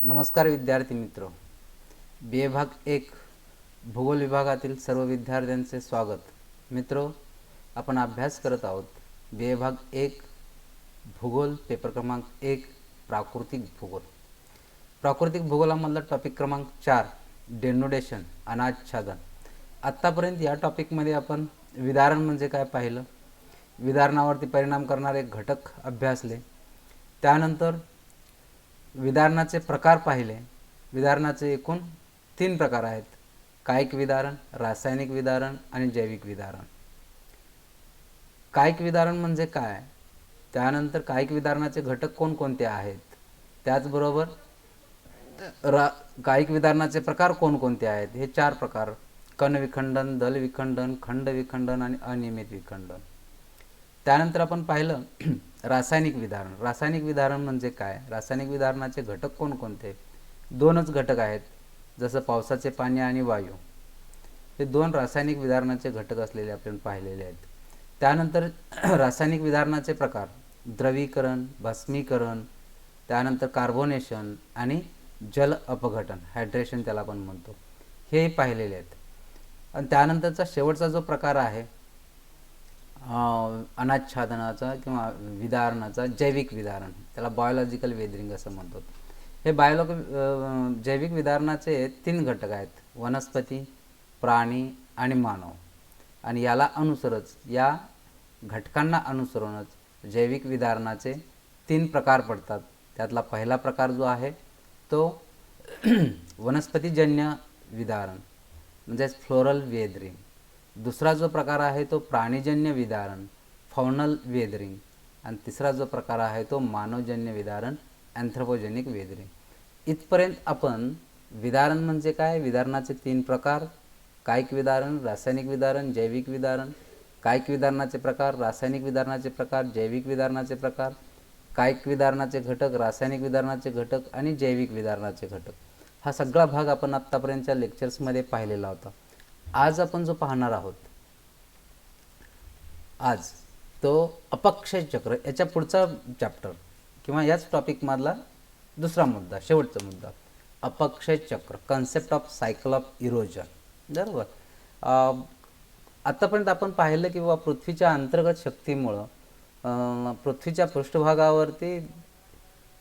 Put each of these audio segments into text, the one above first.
नमस्कार विद्यार्थी मित्र, बी भाग 1 भूगोल विभागातील सर्व विद्यार्थ्यांचे स्वागत. मित्रो, आपण अभ्यास करत आहोत बी भाग 1 भूगोल पेपर क्रमांक 1 प्राकृतिक भूगोल. प्राकृतिक भूगोलामधला टॉपिक क्रमांक 4 डेनोडेशन अनाच्छादन. आत्तापर्यंत या टॉपिकमध्ये आपण विदारण म्हणजे काय पाहिलं, विदारणावरती परिणाम करणारे घटक अभ्यासले, त्यानंतर विदारणाचे प्रकार पाहिले. विदारणाचे एकूण 3 प्रकार आहेत: कायिक विदारण, रासायनिक विदारण आणि जैविक विदारण. कायिक विदारण म्हणजे काय, त्यानंतर कायिक विदारणाचे घटक कोणकोणते आहेत, त्याचबरोबर कायिक विदारणाचे प्रकार कोणकोणते आहेत, हे 4 प्रकार: कण विखंडन, दल विखंडन, खंड विखंडन आणि अनियमित विखंडन. त्यानंतर आपण पाहिलं रासायनिक विदारण. रासायनिक विदारण म्हणजे काय, रासायनिक विदारणाचे घटक कोणकोणते. 2च घटक आहेत, जसं पावसाचे पाणी आणि वायू. हे 2 रासायनिक विदारणाचे घटक असलेले आपण पाहिलेले आहेत. त्यानंतर रासायनिक विदारणाचे प्रकार: द्रवीकरण, भस्मीकरण, त्यानंतर कार्बोनेशन आणि जल अपघटन, हायड्रेशन त्याला आपण म्हणतो, हे पाहिलेले आहेत. आणि त्यानंतरचा शेवटचा जो प्रकार आहे अनाच्छादनाचा किंवा विदारणाचा, जैविक विदारण, त्याला बायोलॉजिकल वेदरिंग असं म्हणतो. हे जैविक विदारणाचे 3 घटक आहेत: वनस्पती, प्राणी आणि मानव. आणि याला अनुसरच, या घटकांना अनुसरूनच जैविक विदारणाचे 3 प्रकार पडतात. त्यातला पहिला प्रकार जो आहे तो वनस्पतीजन्य विदारण म्हणजेच फ्लोरल वेदरिंग. दुसरा जो प्रकार आहे तो प्राणीजन्य विदारण, फॉनल वेदरिंग. आणि तिसरा जो प्रकार आहे तो मानवजन्य विदारण, अँथ्रोपोजेनिक वेदरिंग. इथपर्यंत आपण विदारण म्हणजे काय, विदारणाचे 3 प्रकार: कायिक विदारण, रासायनिक विदारण, जैविक विदारण. कायिक विदारणाचे प्रकार, रासायनिक विदारणाचे प्रकार, जैविक विदारणाचे प्रकार, कायिक विदारणाचे घटक, रासायनिक विदारणाचे घटक आणि जैविक विदारणाचे घटक, हा सगळा भाग आपण आत्तापर्यंतच्या लेक्चर्समध्ये पाहिलेला होता. आज आपण जो पाहणार आहोत आज तो अपक्षय चक्र, याच्या पुढचा चॅप्टर किंवा याच टॉपिकमधला दुसरा मुद्दा, शेवटचा मुद्दा, अपक्षय चक्र, concept of cycle of erosion. बरोबर. आतापर्यंत आपण पाहिलं की बाबा पृथ्वीच्या अंतर्गत शक्तीमुळं पृथ्वीच्या पृष्ठभागावरती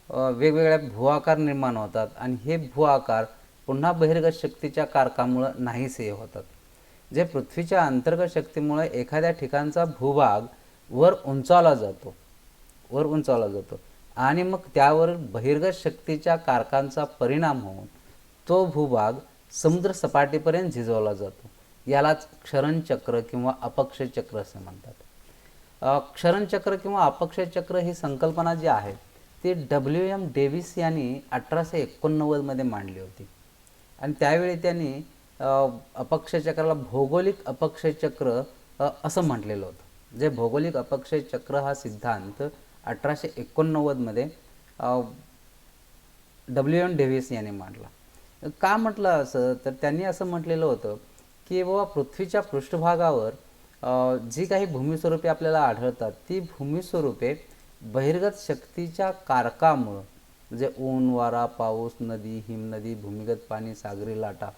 वेगवेगळ्या भूआकार निर्माण होतात आणि हे भूआकार पुन्हा बहिर्गत शक्तीच्या कारकामुळं नाहीसे होतात. जे पृथ्वीच्या अंतर्गत शक्तीमुळे एखाद्या ठिकाणचा भूभाग वर उंचावला जातो आणि मग त्यावर बहिर्गत शक्तीच्या कारकांचा परिणाम होऊन तो भूभाग समुद्र सपाटीपर्यंत झिजवला जातो. यालाच क्षरणचक्र किंवा अपक्षय चक्र असे म्हणतात. क्षरणचक्र किंवा अपक्षय चक्र ही संकल्पना जी आहे ती WM डेव्हिस यांनी 1889 मध्ये मांडली होती. आणि त्यावेळी त्यांनी अपक्षय चक्राला भौगोलिक अपक्षय चक्र असं म्हटलेलं होतं. जे भौगोलिक अपक्षय चक्र हा सिद्धांत 1889 मध्ये WM डेव्हिस यांनी मांडला. का म्हटलं असं, तर त्यांनी असं म्हटलेलं होतं की बाबा पृथ्वीच्या पृष्ठभागावर जी काही भूमिस्वरूपे आपल्याला आढळतात ती भूमिस्वरूपे बहिर्गत शक्तीच्या कारकामुळं, म्हणजे ऊन, वारा, पाऊस, नदी, हिमनदी, भूमिगत पाणी, सागरी लाटा,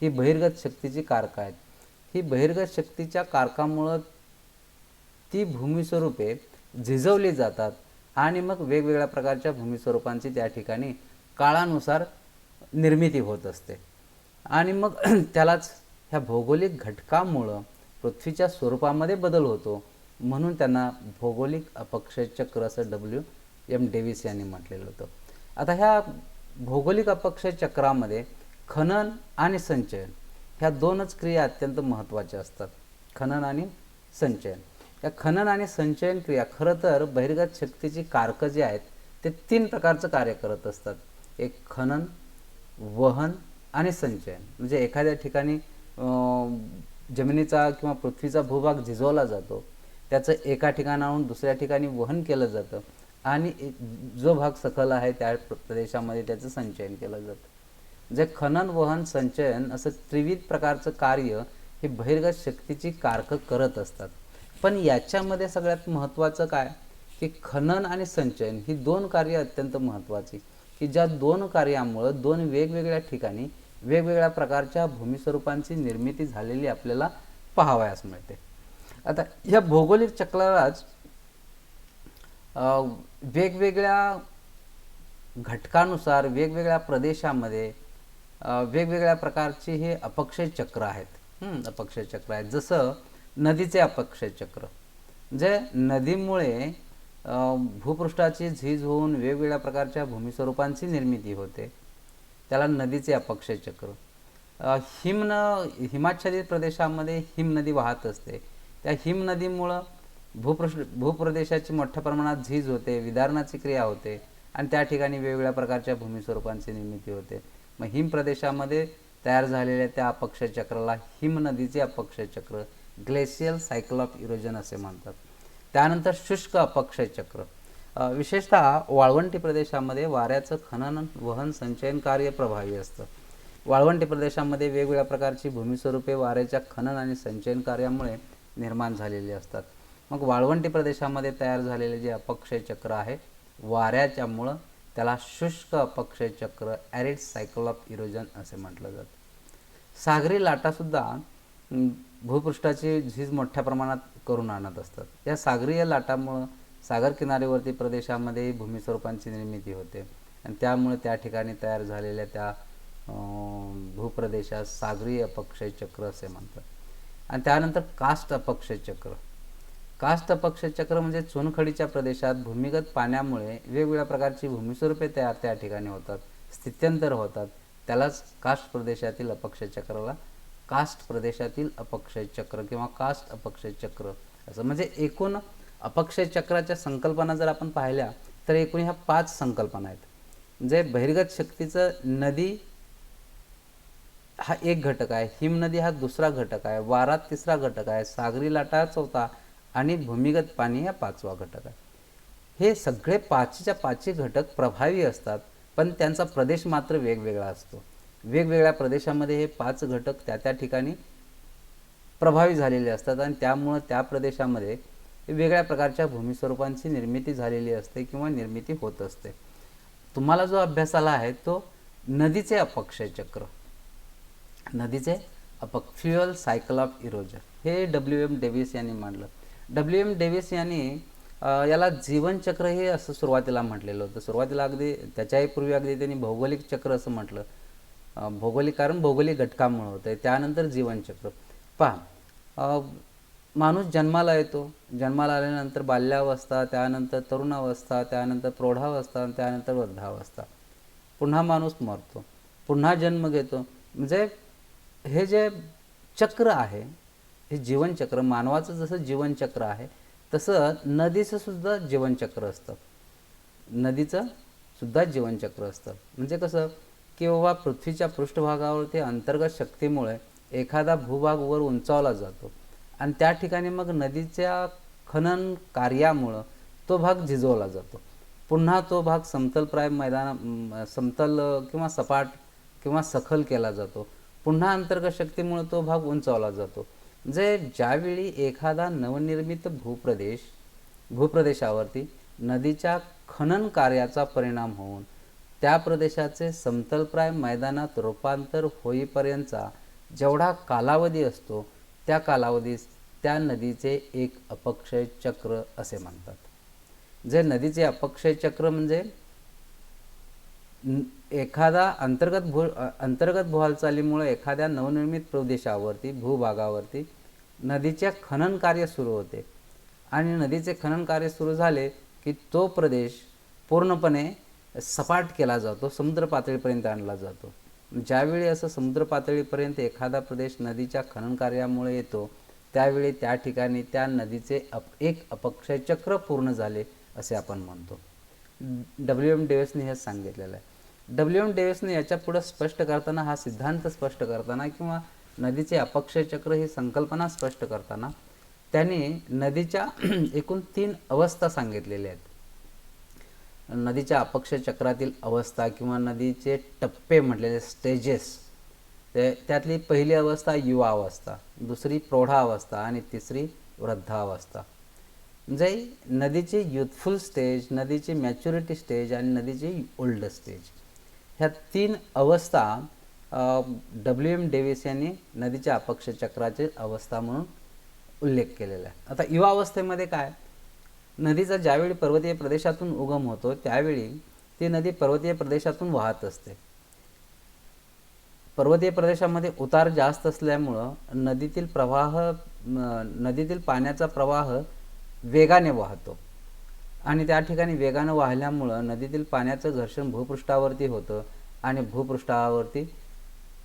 ही बहिर्गत शक्तीची कारकं आहेत. ही बहिर्गत शक्तीच्या कारकामुळं ती भूमिस्वरूपे झिजवली जातात आणि मग वेगवेगळ्या प्रकारच्या भूमिस्वरूपांची त्या ठिकाणी काळानुसार निर्मिती होत असते. आणि मग त्यालाच ह्या भौगोलिक घटकामुळं पृथ्वीच्या स्वरूपामध्ये बदल होतो, म्हणून त्यांना भौगोलिक अपक्षय चक्र असं WM डेव्हिस यांनी म्हटलेलं होतं. आता ह्या भौगोलिक अपक्षय चक्रामध्ये खनन आणि संचयन ह्या 2च क्रिया अत्यंत महत्त्वाच्या असतात. खनन आणि संचयन. या खनन आणि संचयन क्रिया खरं तर बहिर्गत शक्तीची कारकं जी आहेत ते 3 प्रकारचं कार्य करत असतात: एक खनन, वहन आणि संचयन. म्हणजे एखाद्या ठिकाणी जमिनीचा किंवा पृथ्वीचा भूभाग झिजवला जातो, त्याचं एका ठिकाणाहून दुसऱ्या ठिकाणी वहन केलं जातं आणि जो भाग सखल आहे त्या प्रदेशामध्ये त्याचं संचयन केलं जातं. जे खनन, वहन, संचयन असं त्रिविध प्रकारचं कार्य हे बहिर्गत शक्तीची कारकं करत असतात. पण याच्यामध्ये सगळ्यात महत्त्वाचं काय की खनन आणि संचयन ही 2 कार्य अत्यंत महत्त्वाची. की ज्या दोन कार्यामुळं दोन वेगवेगळ्या ठिकाणी वेगवेगळ्या प्रकारच्या भूमिस्वरूपांची निर्मिती झालेली आपल्याला पाहावयास मिळते. आता ह्या भौगोलिक चक्रालाच वेगवेगळ्या घटकानुसार वेगवेगळ्या प्रदेशामध्ये वेगवेगळ्या प्रकारचे हे अपक्षय चक्र आहेत. अपक्षय चक्र आहेत. जसं नदीचे अपक्षय चक्र, जे नदीमुळे भूपृष्ठाची झीज होऊन वेगवेगळ्या प्रकारच्या भूमिस्वरूपांची निर्मिती होते, त्याला नदीचे अपक्षय चक्र. हिमाच्छादित प्रदेशामध्ये हिम नदी वाहत असते. त्या हिम नदीमुळं भूप्रदेशाची मोठ्या प्रमाणात झीज होते, विदारणाची क्रिया होते आणि त्या ठिकाणी वेगवेगळ्या प्रकारच्या भूमिस्वरूपांची निर्मिती होते. मग हिम प्रदेशामध्ये तयार झालेल्या त्या अपक्षय चक्राला हिम नदीचे अपक्षय चक्र, ग्लेशियल सायकल ऑफ इरोजन असे म्हणतात. त्यानंतर शुष्क अपक्षय चक्र, विशेषतः वाळवंटी प्रदेशामध्ये वाऱ्याचं खनन, वहन, संचयन कार्य प्रभावी असतं. वाळवंटी प्रदेशामध्ये वेगवेगळ्या प्रकारची भूमिस्वरूपे वाऱ्याच्या खनन आणि संचयन कार्यामुळे निर्माण झालेली असतात. मग वाळवंटी प्रदेशामध्ये तयार झालेले जे अपक्षय चक्र आहे वाऱ्याच्यामुळं, त्याला शुष्क अपक्षय चक्र, ॲरिड सायकल ऑफ इरोजन असे म्हटलं जातं. सागरी लाटासुद्धा भूपृष्ठाची झीज मोठ्या प्रमाणात करून आणत असतात. या सागरीय लाटामुळं सागर किनाऱ्यावरती प्रदेशामध्ये भूमिस्वरूपांची निर्मिती होते आणि त्यामुळे त्या ठिकाणी तयार झालेल्या त्या भूप्रदेशात सागरी अपक्षय चक्र असे म्हणतात. आणि त्यानंतर कास्ट अपक्षय चक्र. कास्ट अपक्षय चक्र म्हणजे चुनखडीच्या प्रदेशात भूमिगत पाण्यामुळे वेगवेगळ्या प्रकारची भूमिस्वरूपे त्या ठिकाणी होतात, स्थित्यंतर होतात, त्यालाच कास्ट प्रदेशातील अपक्षय चक्राला कास्ट प्रदेशातील अपक्षय चक्र किंवा कास्ट अपक्षय चक्र असं. म्हणजे एकूण अपक्षय चक्राच्या संकल्पना जर आपण पाहिल्या तर एकूण ह्या 5 संकल्पना आहेत. म्हणजे बहिर्गत शक्तीचं नदी हा एक घटक आहे, हिम नदी हा दुसरा घटक आहे, वारा तिसरा घटक आहे, सागरी लाटा चौथा आणि भूमिगत पाणी हा 5वा घटक आहे. हे सगळे 5च्या 5 घटक प्रभावी असतात, पण त्यांचा प्रदेश मात्र वेगवेगळा असतो. वेगवेगळ्या प्रदेशामध्ये हे 5 घटक त्या ठिकाणी प्रभावी झालेले असतात आणि त्यामुळं त्या प्रदेशामध्ये वेगळ्या प्रकारच्या भूमिस्वरूपांची निर्मिती झालेली असते किंवा निर्मिती होत असते. तुम्हाला जो अभ्यासाला आहे तो नदीचे अपक्षय चक्र, नदीचे फ्युअल सायकल ऑफ इरोजन, हे WM डेव्हिस यांनी मांडलं. WM डेव्हिस यांनी याला जीवनचक्र हे असं सुरुवातीला म्हटलेलं होतं. सुरुवातीला अगदी त्याच्याही पूर्वी अगदी त्यांनी भौगोलिक चक्र असं म्हटलं. भौगोलिक कारण भौगोलिक घटकामुळे होतं. त्यानंतर जीवनचक्र. पहा, माणूस जन्माला येतो, जन्माला आल्यानंतर बाल्यावस्था, त्यानंतर तरुणावस्था, त्यानंतर प्रौढावस्था, त्यानंतर वृद्धावस्था, पुन्हा माणूस मरतो, पुन्हा जन्म घेतो. म्हणजे हे जे चक्र आहे हे जीवनचक्र, मानवाचं जसं जीवनचक्र आहे तसं नदीचं सुद्धा जीवनचक्र असतं. नदीचं सुद्धा जीवनचक्र असतं. म्हणजे कसं की बाबा पृथ्वीच्या पृष्ठभागावरती अंतर्गत शक्तीमुळे एखादा भूभाग वर उंचावला जातो आणि त्या ठिकाणी मग नदीच्या खनन कार्यामुळं तो भाग झिजवला जातो. पुन्हा तो भाग समतलप्राय समतल किंवा सपाट किंवा सखल केला जातो. पुन्हा अंतर्गत शक्तीमुळे तो भाग उंचावला जातो. म्हणजे ज्यावेळी एखादा नवनिर्मित भूप्रदेशावरती नदीच्या खनन कार्याचा परिणाम होऊन त्या प्रदेशाचे समतलप्राय मैदानात रूपांतर होईपर्यंतचा जेवढा कालावधी असतो त्या कालावधीस त्या नदीचे एक अपक्षय चक्र असे म्हणतात. जे नदीचे अपक्षय चक्र म्हणजे एखादा अंतर्गत भूहालचालीमुळे एखाद्या नवनिर्मित प्रदेशावरती भूभागावरती नदीचे खनन कार्य सुरू होते आणि नदीचे खनन कार्य सुरू झाले की तो प्रदेश पूर्णपणे सपाट केला जातो, समुद्र पातळीपर्यंत आणला जातो. ज्यावेळी असं समुद्र पातळीपर्यंत एखादा प्रदेश नदीच्या खनन कार्यामुळे येतो त्यावेळी त्या ठिकाणी त्या नदीचे एक अपक्षय चक्र पूर्ण झाले असे आपण म्हणतो. WM डेव्हिसने हे सांगितलेलं आहे. WM डेव्हिसने याच्या पुढे स्पष्ट करताना, हा सिद्धांत स्पष्ट करताना किंवा नदीचे अपक्षय चक्र ही संकल्पना स्पष्ट करताना त्यांनी नदीच्या एकूण 3 अवस्था सांगितलेल्या आहेत. नदीच्या अपक्षय चक्रातील अवस्था किंवा नदीचे टप्पे म्हटलेले स्टेजेस, त्यातली पहिली अवस्था युवा अवस्था, दुसरी प्रौढावस्था आणि तिसरी वृद्धावस्था. म्हणजे नदीची युथफुल स्टेज, नदीची मॅच्युरिटी स्टेज आणि नदीची ओल्ड स्टेज, ह्या 3 अवस्था डब्ल्यू एम डेव्हिस यांनी नदीच्या अपक्ष चक्राची अवस्था म्हणून उल्लेख केलेला आहे. आता युवावस्थेमध्ये काय, नदीचा ज्यावेळी पर्वतीय प्रदेशातून उगम होतो त्यावेळी ती नदी पर्वतीय प्रदेशातून वाहत असते. पर्वतीय प्रदेशामध्ये उतार जास्त असल्यामुळं नदीतील पाण्याचा प्रवाह वेगाने वाहतो आणि त्या ठिकाणी वेगाने वाहल्यामुळं नदीतील पाण्याचं घर्षण भूपृष्ठावरती होतं आणि भूपृष्ठावरती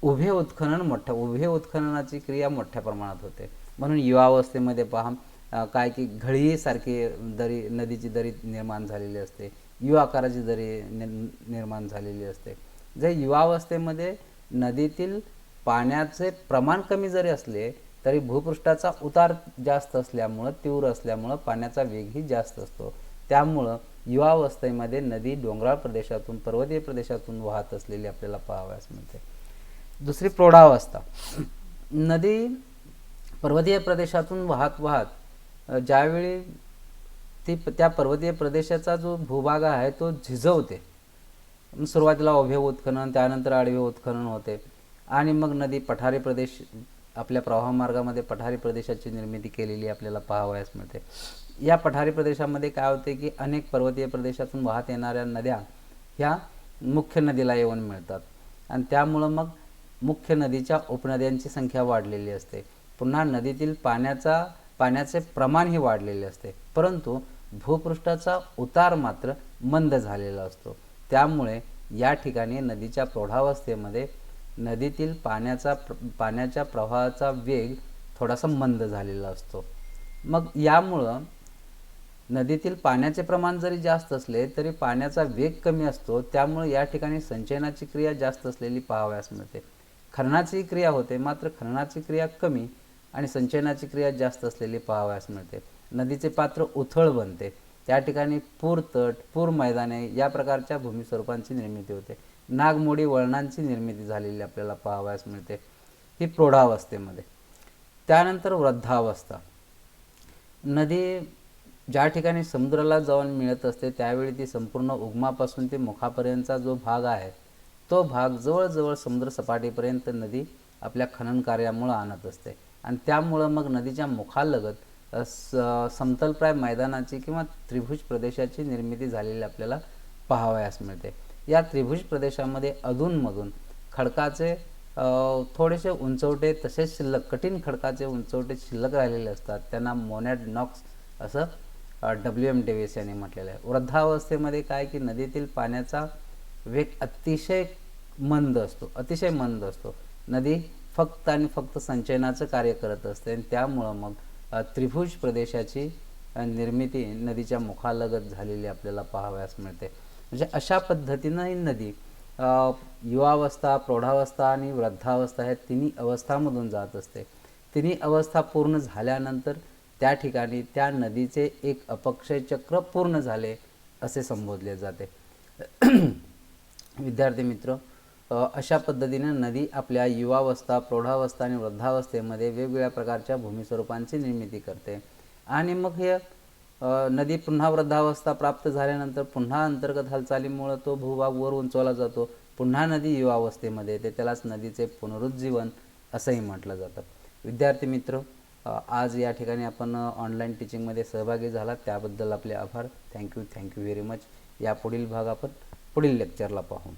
उभे उत्खननाची क्रिया मोठ्या प्रमाणात होते. म्हणून युवावस्थेमध्ये काय की घळीसारखी नदीची दरी निर्माण झालेली असते, यु आकाराची दरी निर्माण झालेली असते. जर युवावस्थेमध्ये नदीतील पाण्याचे प्रमाण कमी जरी असले तरी भूपृष्ठाचा उतार जास्त असल्यामुळं, तीव्र असल्यामुळं पाण्याचा वेगही जास्त असतो. त्यामुळं युवावस्थेमध्ये नदी डोंगराळ प्रदेशातून, पर्वतीय प्रदेशातून वाहत असलेली आपल्याला पाहावयास मिळते. दुसरी प्रौढावस्था. नदी पर्वतीय प्रदेशातून वाहत ज्यावेळी त्या पर्वतीय प्रदेशाचा जो भूभाग आहे तो झिजवते. सुरुवातीला उभे उत्खनन, त्यानंतर आडवे उत्खनन होते आणि मग नदी पठारी प्रदेश, आपल्या प्रवाहमार्गामध्ये पठारी प्रदेशाची निर्मिती केलेली आपल्याला पाहावयास मिळते. या पठारी प्रदेशामध्ये काय होते की अनेक पर्वतीय प्रदेशातून वाहत येणाऱ्या नद्या ह्या मुख्य नदीला येऊन मिळतात आणि त्यामुळं मग मुख्य नदीच्या उपनद्यांची संख्या वाढलेली असते. पुन्हा नदीतील पाण्याचे प्रमाणही वाढलेले असते, परंतु भूपृष्ठाचा उतार मात्र मंद झालेला असतो. त्यामुळे या ठिकाणी नदीच्या प्रौढावस्थेमध्ये नदीतील पाण्याच्या प्रवाहाचा वेग थोडासा मंद झालेला असतो. मग यामुळं नदीतील पाण्याचे प्रमाण जरी जास्त असले तरी पाण्याचा वेग कमी असतो. त्यामुळे या ठिकाणी संचयनाची क्रिया जास्त असलेली पाहावयास मिळते. खननाची क्रिया होते, मात्र खननाची क्रिया कमी आणि संचयनाची क्रिया जास्त असलेली पाहावयास मिळते. नदीचे पात्र उथळ बनते, त्या ठिकाणी पूरतट, पूर मैदाने या प्रकारच्या भूमिस्वरूपांची निर्मिती होते. नागमोडी वळणांची निर्मिती झालेली आपल्याला पाहावयास मिळते, ही प्रौढावस्थेमध्ये. त्यानंतर वृद्धावस्था. नदी ज्या ठिकाणी समुद्राला जाऊन मिळत असते त्यावेळी ती संपूर्ण उगमापासून ते मुखापर्यंतचा जो भाग आहे तो भाग जवळजवळ समुद्र सपाटीपर्यंत नदी आपल्या खनन कार्यामुळं आणत असते आणि त्यामुळं मग नदीच्या मुखालगत समतलप्राय मैदानाची किंवा त्रिभुज प्रदेशाची निर्मिती झालेली आपल्याला पाहावयास मिळते. या त्रिभुज प्रदेशामध्ये अधूनमधून खडकाचे थोडेसे उंचवटे तसेच कठीण खडकाचे उंचवटे शिल्लक राहिलेले असतात. त्यांना मोनॅड नॉक्स असं डब्ल्यू.एम. डेव्हिस यांनी म्हटलेलं आहे. वृद्धावस्थेमध्ये काय की नदीतील पाण्याचा वेग अतिशय मंद असतो. नदी फक्त आणि फक्त संचयनाचं कार्य करत असते आणि त्यामुळं मग त्रिभुज प्रदेशाची निर्मिती नदीच्या मुखालगत झालेली आपल्याला पाहावयास मिळते. म्हणजे अशा पद्धतीनं ही नदी युवावस्था, प्रौढावस्था आणि वृद्धावस्था ह्या तिन्ही अवस्थांमधून जात असते. तिन्ही अवस्था पूर्ण झाल्यानंतर त्या ठिकाणी त्या नदीचे एक अपक्षय चक्र पूर्ण झाले असे संबोधले जाते. विद्यार्थी मित्र, अशा पद्धतीने नदी आपल्या युवावस्था, प्रौढावस्था आणि वृद्धावस्थेमध्ये वेगवेगळ्या प्रकारच्या भूमिस्वरूपांची निर्मिती करते आणि मग हे नदी पुन्हा वृद्धावस्था प्राप्त झाल्यानंतर पुन्हा अंतर्गत हालचालीमुळे तो भूभाग वर उंचवला जातो. पुन्हा नदी युवावस्थेमध्ये येते, त्यालाच नदीचे पुनरुज्जीवन असंही म्हटलं जातं. विद्यार्थी मित्र, आज या ठिकाणी आपण ऑनलाईन टीचिंगमध्ये सहभागी झाला त्याबद्दल आपले आभार. Thank you very much. या पुढील भाग आपण पुढील लेक्चरला पाहू.